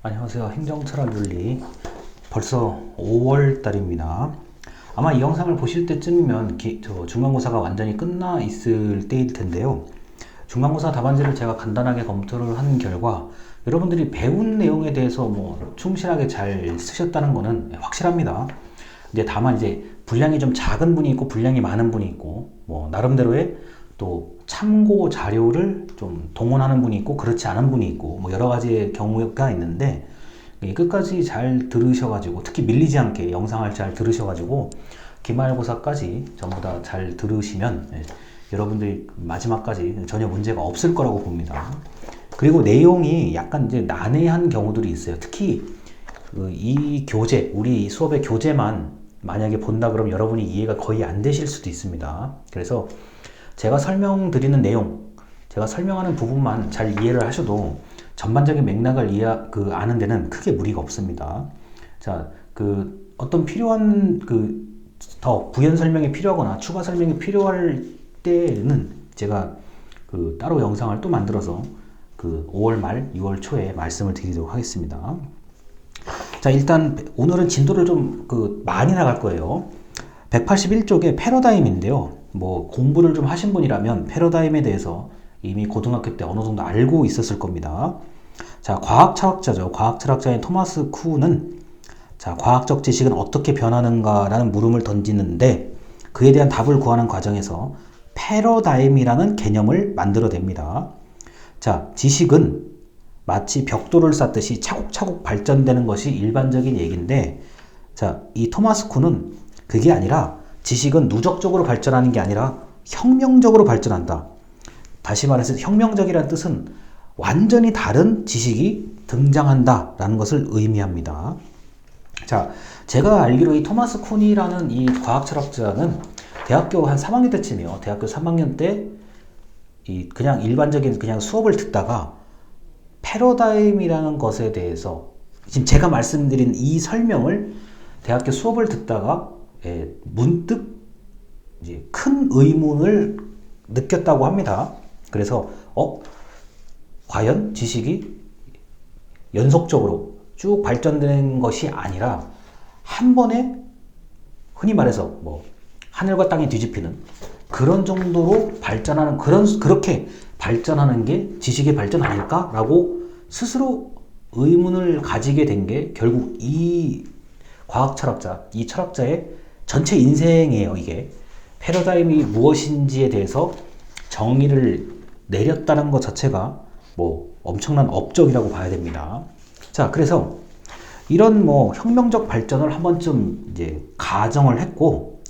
안녕하세요. 행정철학윤리 벌써 5월 달입니다. 아마 이 영상을 보실 때쯤이면 중간고사가 완전히 끝나 있을 때일 텐데요. 중간고사 답안지를 제가 간단하게 검토를 한 결과 여러분들이 배운 내용에 대해서 충실하게 잘 쓰셨다는 거는 확실합니다. 이제 다만 이제 분량이 좀 작은 분이 있고 분량이 많은 분이 있고 나름대로의 또 참고 자료를 좀 동원하는 분이 있고 그렇지 않은 분이 있고 여러 가지의 경우가 있는데, 끝까지 잘 들으셔가지고 특히 밀리지 않게 영상을 잘 들으셔가지고 기말고사까지 전부 다 잘 들으시면 여러분들이 마지막까지 전혀 문제가 없을 거라고 봅니다. 그리고 내용이 약간 이제 난해한 경우들이 있어요. 특히 이 교재, 우리 수업의 교재만 만약에 본다 그러면 여러분이 이해가 거의 안 되실 수도 있습니다. 그래서 제가 설명드리는 내용, 제가 설명하는 부분만 잘 이해를 하셔도 전반적인 맥락을 아는 데는 크게 무리가 없습니다. 자, 어떤 필요한 더 부연 설명이 필요하거나 추가 설명이 필요할 때는 제가 따로 영상을 또 만들어서 5월 말, 6월 초에 말씀을 드리도록 하겠습니다. 자, 일단 오늘은 진도를 좀 많이 나갈 거예요. 181쪽에 패러다임인데요. 공부를 좀 하신 분이라면 패러다임에 대해서 이미 고등학교 때 어느 정도 알고 있었을 겁니다. 자, 과학철학자죠. 과학철학자인 토마스 쿠는 과학적 지식은 어떻게 변하는가라는 물음을 던지는데 그에 대한 답을 구하는 과정에서 패러다임이라는 개념을 만들어냅니다. 자, 지식은 마치 벽돌을 쌓듯이 차곡차곡 발전되는 것이 일반적인 얘기인데, 자, 이 토마스 쿠는 그게 아니라 지식은 누적적으로 발전하는 게 아니라 혁명적으로 발전한다. 다시 말해서 혁명적이라는 뜻은 완전히 다른 지식이 등장한다 라는 것을 의미합니다. 자, 제가 알기로 이 토마스 쿤이라는 이 과학철학자는 대학교 한 3학년 때쯤이요. 대학교 3학년 때 그냥 일반적인 수업을 듣다가 패러다임이라는 것에 대해서 지금 제가 말씀드린 이 설명을 대학교 수업을 듣다가 문득 이제 큰 의문을 느꼈다고 합니다. 그래서 과연 지식이 연속적으로 쭉 발전되는 것이 아니라 한 번에 흔히 말해서 하늘과 땅이 뒤집히는 그런 정도로 발전하는 그렇게 발전하는 게 지식의 발전 아닐까라고 스스로 의문을 가지게 된 게 결국 이 과학철학자, 이 철학자의 전체 인생이에요. 이게 패러다임이 무엇인지에 대해서 정의를 내렸다는 것 자체가 엄청난 업적이라고 봐야 됩니다. 자, 그래서 이런 혁명적 발전을 한 번쯤 이제 가정을 했고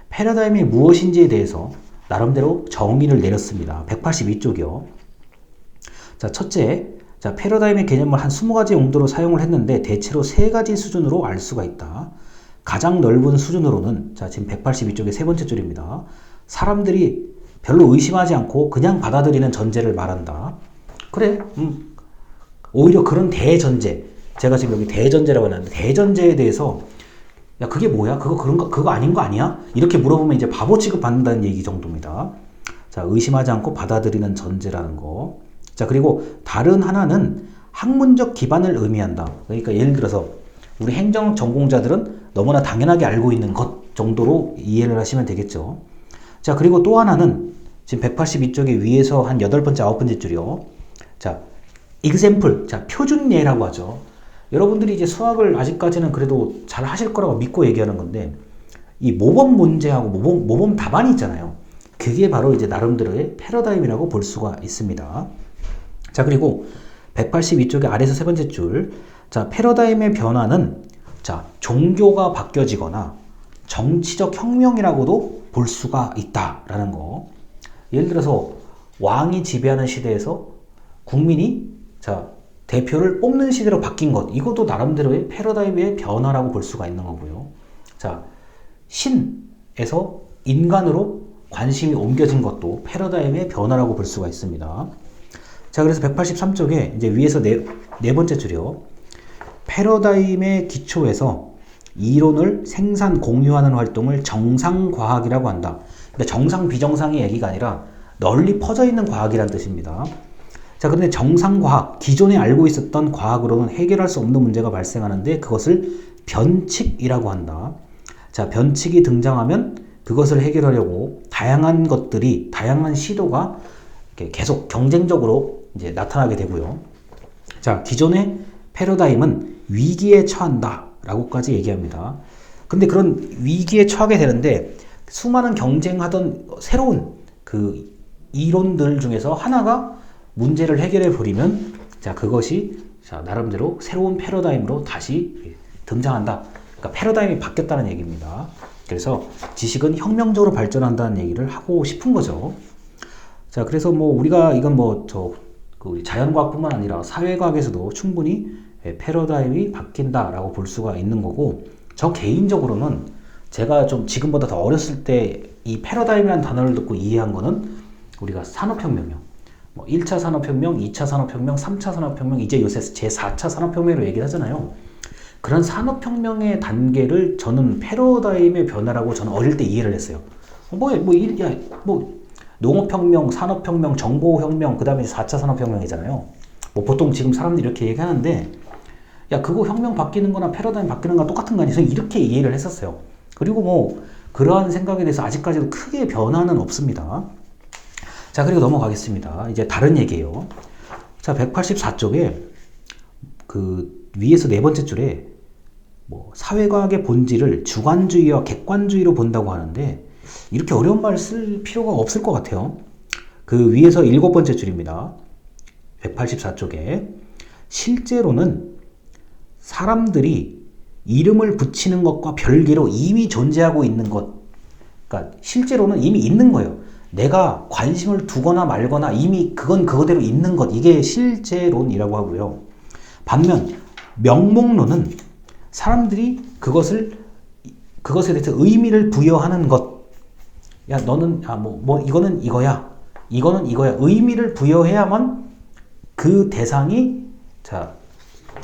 패러다임이 무엇인지에 대해서 나름대로 정의를 내렸습니다. 182쪽이요. 자, 첫째, 패러다임의 개념을 한 20가지 용도로 사용을 했는데 대체로 3가지 수준으로 알 수가 있다. 가장 넓은 수준으로는 지금 182쪽의 세 번째 줄입니다. 사람들이 별로 의심하지 않고 그냥 받아들이는 전제를 말한다. 그래, 오히려 그런 대전제, 제가 지금 여기 대전제라고 해놨는데 대전제에 대해서 야, 그게 뭐야? 그거 아닌 거 아니야? 이렇게 물어보면 이제 바보 취급 받는다는 얘기 정도입니다. 자, 의심하지 않고 받아들이는 전제라는 거. 자, 그리고 다른 하나는 학문적 기반을 의미한다. 그러니까 예를 들어서 우리 행정 전공자들은 너무나 당연하게 알고 있는 것 정도로 이해를 하시면 되겠죠. 자, 그리고 또 하나는 지금 182쪽에 위에서 한 8번째, 9번째 줄이요. 자, example. 자, 표준 예라고 하죠. 여러분들이 이제 수학을 아직까지는 그래도 잘 하실 거라고 믿고 얘기하는 건데, 이 모범 문제하고 모범 답안이 있잖아요. 그게 바로 이제 나름대로의 패러다임이라고 볼 수가 있습니다. 자, 그리고 182쪽의 아래에서 세 번째 줄. 자, 패러다임의 변화는 종교가 바뀌어지거나 정치적 혁명이라고도 볼 수가 있다라는 거. 예를 들어서 왕이 지배하는 시대에서 국민이 대표를 뽑는 시대로 바뀐 것, 이것도 나름대로의 패러다임의 변화라고 볼 수가 있는 거고요. 자, 신에서 인간으로 관심이 옮겨진 것도 패러다임의 변화라고 볼 수가 있습니다. 자, 그래서 183쪽에 이제 위에서 네 번째 줄이요. 패러다임의 기초에서 이론을 생산 공유하는 활동을 정상과학이라고 한다. 근데 정상 비정상의 얘기가 아니라 널리 퍼져 있는 과학이라는 뜻입니다. 자, 자, 그런데 정상과학, 기존에 알고 있었던 과학으로는 해결할 수 없는 문제가 발생하는데 그것을 변칙이라고 한다. 자, 변칙이 등장하면 그것을 해결하려고 다양한 것들이, 다양한 시도가 이렇게 계속 경쟁적으로 이제 나타나게 되고요. 자, 기존의 패러다임은 위기에 처한다 라고까지 얘기합니다. 근데 그런 위기에 처하게 되는데 수많은 경쟁하던 새로운 그 이론들 중에서 하나가 문제를 해결해 버리면 자, 그것이 자, 나름대로 새로운 패러다임으로 다시 등장한다. 그러니까 패러다임이 바뀌었다는 얘기입니다. 그래서 지식은 혁명적으로 발전한다는 얘기를 하고 싶은 거죠. 자, 그래서 뭐 우리가 이건 그 자연과학뿐만 아니라 사회과학에서도 충분히 패러다임이 바뀐다라고 볼 수가 있는 거고, 저 개인적으로는 제가 좀 지금보다 더 어렸을 때 이 패러다임이라는 단어를 듣고 이해한 거는 우리가 산업혁명이요. 뭐 1차 산업혁명, 2차 산업혁명, 3차 산업혁명, 이제 요새 제4차 산업혁명으로 얘기를 하잖아요. 그런 산업혁명의 단계를 저는 패러다임의 변화라고 저는 어릴 때 이해를 했어요. 농업혁명, 산업혁명, 정보혁명, 그 다음에 4차 산업혁명이잖아요. 뭐 보통 지금 사람들이 이렇게 얘기하는데, 야, 그거 혁명 바뀌는 거나 패러다임 바뀌는 거나 똑같은 거 아니야? 저는 이렇게 이해를 했었어요. 그리고 뭐, 그러한 생각에 대해서 아직까지도 크게 변화는 없습니다. 자, 그리고 넘어가겠습니다. 이제 다른 얘기예요. 자, 184쪽에 그 위에서 네 번째 줄에 뭐 사회과학의 본질을 주관주의와 객관주의로 본다고 하는데 이렇게 어려운 말 쓸 필요가 없을 것 같아요. 그 위에서 일곱 번째 줄입니다. 184쪽에 실제로는 사람들이 이름을 붙이는 것과 별개로 이미 존재하고 있는 것, 그러니까 실제로는 이미 있는 거예요. 내가 관심을 두거나 말거나 이미 그건 그거대로 있는 것, 이게 실제론이라고 하고요. 반면 명목론은 사람들이 그것에 대해서 의미를 부여하는 것. 야, 너는 이거는 이거야, 이거는 이거야. 의미를 부여해야만 그 대상이 자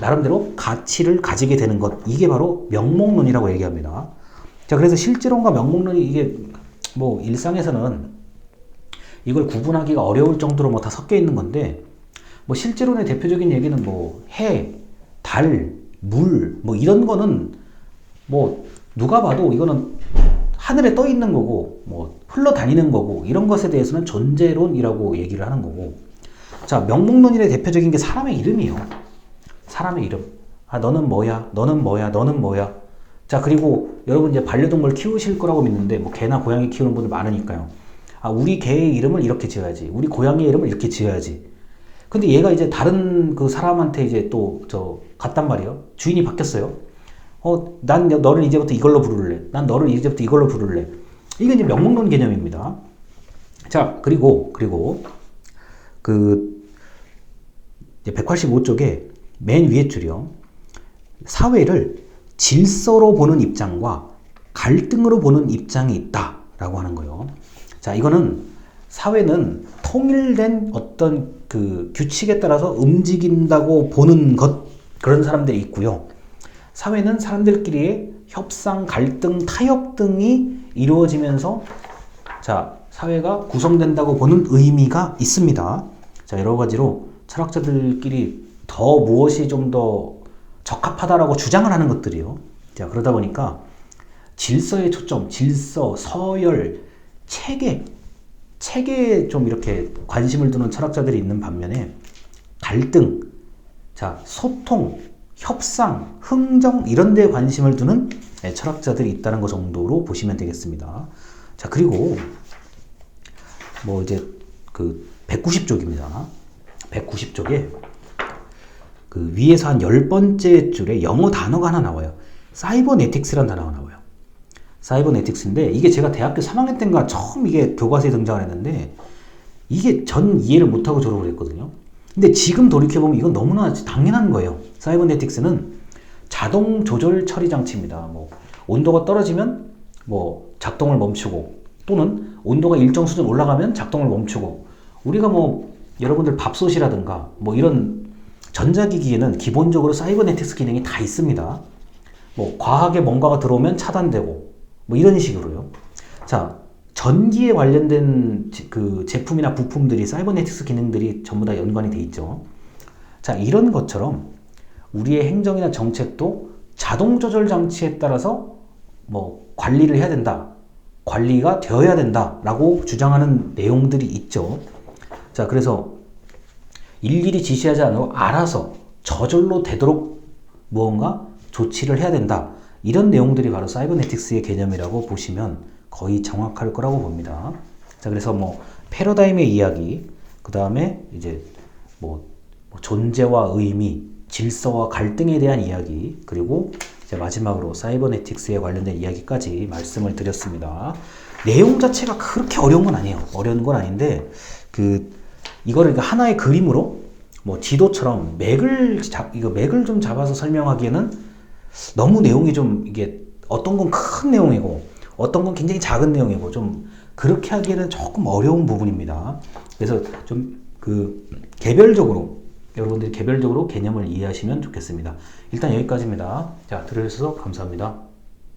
나름대로 가치를 가지게 되는 것. 이게 바로 명목론이라고 얘기합니다. 자, 그래서 실제론과 명목론이 이게 뭐 일상에서는 이걸 구분하기가 어려울 정도로 뭐 다 섞여 있는 건데, 뭐 실제론의 대표적인 얘기는 뭐 해, 달, 물, 뭐 이런 거는 뭐 누가 봐도 이거는 하늘에 떠 있는 거고 뭐 흘러다니는 거고, 이런 것에 대해서는 존재론이라고 얘기를 하는 거고. 자, 명목론의 대표적인 게 사람의 이름이에요. 사람의 이름. 아, 너는 뭐야? 너는 뭐야? 너는 뭐야? 자, 그리고 여러분 이제 반려동물 키우실 거라고 믿는데 뭐 개나 고양이 키우는 분들 많으니까요. 아, 우리 개의 이름을 이렇게 지어야지. 우리 고양이의 이름을 이렇게 지어야지. 근데 얘가 이제 다른 그 사람한테 이제 또 갔단 말이에요. 주인이 바뀌었어요. 난 너를 이제부터 이걸로 부를래. 난 너를 이제부터 이걸로 부를래. 이게 이제 명목론 개념입니다. 자, 그리고 그 이제 185쪽에 맨 위에 줄이요. 사회를 질서로 보는 입장과 갈등으로 보는 입장이 있다라고 하는 거예요. 자, 이거는 사회는 통일된 어떤 그 규칙에 따라서 움직인다고 보는 것, 그런 사람들이 있고요. 사회는 사람들끼리의 협상, 갈등, 타협 등이 이루어지면서 자, 사회가 구성된다고 보는 의미가 있습니다. 자, 여러 가지로 철학자들끼리 더 무엇이 좀 더 적합하다라고 주장을 하는 것들이요. 자, 그러다 보니까 질서의 초점, 질서, 서열, 체계에 좀 이렇게 관심을 두는 철학자들이 있는 반면에 갈등, 자, 소통, 협상, 흥정 이런 데에 관심을 두는 철학자들이 있다는 것 정도로 보시면 되겠습니다. 자, 그리고 뭐 이제 그 190쪽입니다. 190쪽에 그 위에서 한 10번째 줄에 영어 단어가 하나 나와요. 사이버네틱스라는 단어가 나와요. 사이버네틱스인데 이게 제가 대학교 3학년 때인가 처음 이게 교과서에 등장을 했는데 이게 전 이해를 못하고 졸업을 했거든요. 근데 지금 돌이켜보면 이건 너무나 당연한 거예요. 사이버네틱스는 자동 조절 처리 장치입니다. 뭐 온도가 떨어지면 뭐 작동을 멈추고, 또는 온도가 일정 수준 올라가면 작동을 멈추고, 우리가 뭐 여러분들 밥솥이라든가 뭐 이런 전자기기에는 기본적으로 사이버네틱스 기능이 다 있습니다. 뭐 과하게 뭔가가 들어오면 차단되고 뭐 이런 식으로요. 자, 전기에 관련된 그 제품이나 부품들이 사이버네틱스 기능들이 전부 다 연관이 돼 있죠. 자, 이런 것처럼 우리의 행정이나 정책도 자동 조절 장치에 따라서 뭐 관리를 해야 된다, 관리가 되어야 된다라고 주장하는 내용들이 있죠. 자, 그래서 일일이 지시하지 않고 알아서 저절로 되도록 무언가 조치를 해야 된다. 이런 내용들이 바로 사이버네틱스의 개념이라고 보시면 거의 정확할 거라고 봅니다. 자, 그래서 뭐 패러다임의 이야기, 그 다음에 이제 뭐 존재와 의미, 질서와 갈등에 대한 이야기, 그리고 이제 마지막으로 사이버네틱스에 관련된 이야기까지 말씀을 드렸습니다. 내용 자체가 그렇게 어려운 건 아니에요. 어려운 건 아닌데 이거를 하나의 그림으로 뭐 지도처럼 맥을 좀 잡아서 설명하기에는 너무 내용이 좀 이게 어떤 건 큰 내용이고 어떤 건 굉장히 작은 내용이고 좀 그렇게 하기에는 조금 어려운 부분입니다. 그래서 좀 개별적으로 여러분들이 개별적으로 개념을 이해하시면 좋겠습니다. 일단 여기까지입니다. 자, 들어주셔서 감사합니다.